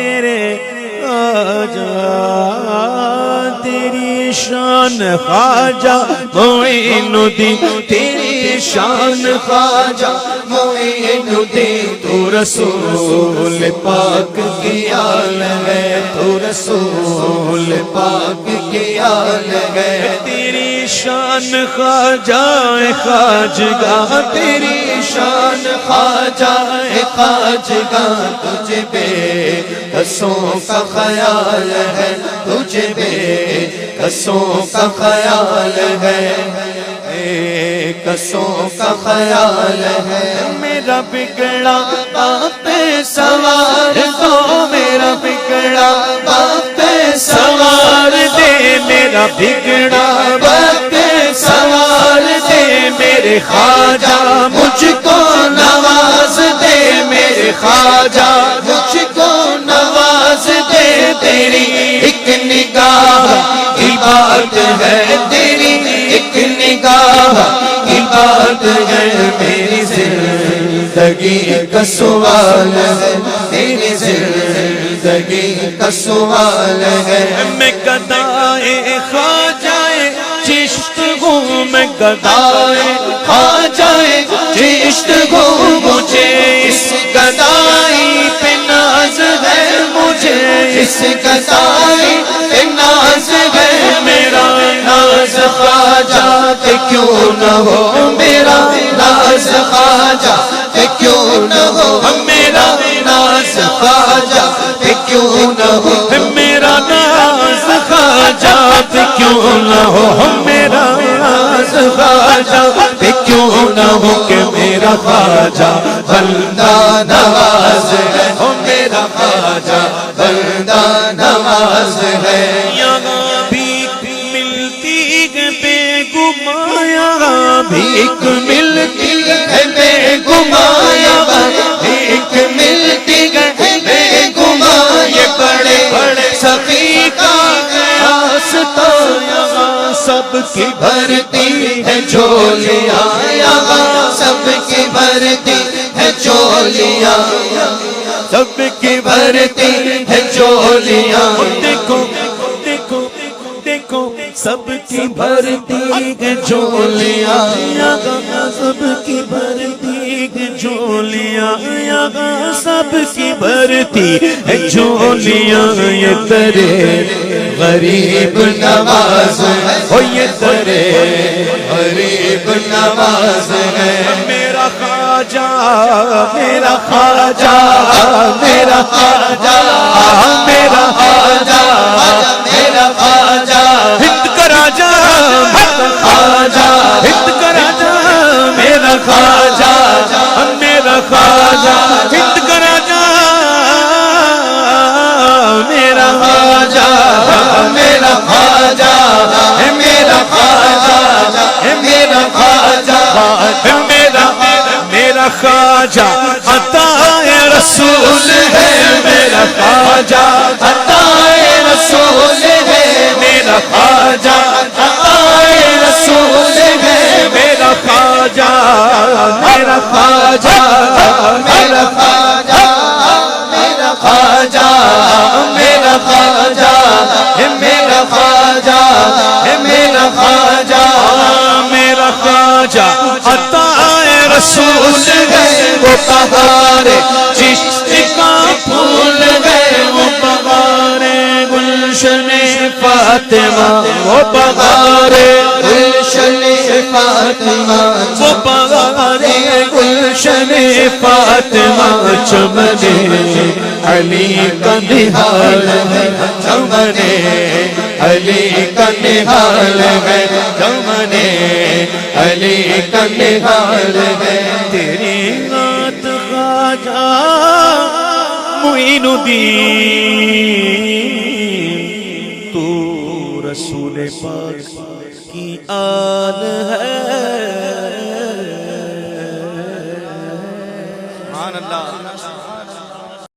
میرے خواجہ تیری شان خواجہ معین الدین تیری شان خواجہ معین الدین تو رسول پاک کی آل ہے تو رسول پاک کی آل ہے تیری شان خواجہ خواجگاہ تیری شان خواجہ خواجگاہ تجھے بے کسوں کا خیال ہے تجھے بے کسوں کا خیال ہے کسوں کا خیال ہے میرا بگڑا باپ سوار دو میرا بگڑا باپ سوار دے میرا بگڑا باپ سوار دے میرے خواجہ مجھ کو نواز دے میرے خواجہ مجھ کو نواز دے تیری ایک نگاہ کی بات ہے تیری ایک نگاہ کی بات ہے میری زندگی کا سوال ہے میری زندگی کا سوال ہے میں گدائے خواجہ چشت ہوں میں گدائے خواجہ چشت ہوں مجھے اس گدائی پہ ناز ہے مجھے اس گدائی پہ ناز ہے میرا ناز خواجہ پہ کیوں نہ ہو میرا ناز خواجہ پہ کیوں نہ ہو میرا ناز خواجہ پہ کیوں نہ ہو میرا ناز خواجہ پہ کیوں نہ ہو میرا ناز خواجہ پہ کیوں نہ ہو کہ میرا خواجہ بندہ نواز ہے میرا خواجہ بندہ نواز ہے یہاں بھیک ملتی ہے بے گماں یہاں بھیک ملتی ہے بے گماں یہاں بھیک ملتی ہے بے گماں یہ بڑے بڑے سخی کا راستہ یہاں سب کی بھرتی ہے جھولیاں یہاں سب کی بھرتی ہے جھولیاں سب کی بھرتی ہے جھولیاں دیکھو دیکھو دیکھو سب کی بھرتی ہے جھولیاں یہاں سب کی بھرتی ہے جھولیاں یہاں سب کی بھرتی ہے جھولیاں یہ تیرے غریب نواز ہے یہ تیرے غریب نواز ہے میرا خواجہ میرا خواجہ میرا خواجہ میرا خواجہ میرا خواجہ ہند کا راجا میرا خواجہ ہند کا راجا میرا خواجہ میرا خواجہ ہند کا راجا میرا خواجہ میرا خواجہ میرا خواجہ میرا خواجہ میرا خواجہ عطائے رسول ہے میرا خواجہ عطائے رسول ہے میرا خواجہ عطائے رسول ہے میرا خواجہ میرا خواجہ میرا خواجہ میرا خواجہ میرا خواجہ میرا خواجہ میرا خواجہ میرا خواجہ عطائے رسول ہے وہ بہار چشت کا پھول ہے وہ بہار گلشن فاطمہ وہ بہار گلشن فاطمہ وہ بہار گلشن فاطمہ چمنے علی کا نہال ہے چمنے علی کا نہال ہے چمنے علی کا نہال ہے تیری نعت خواجہ معین الدین تو رسول پاک کی آل ہے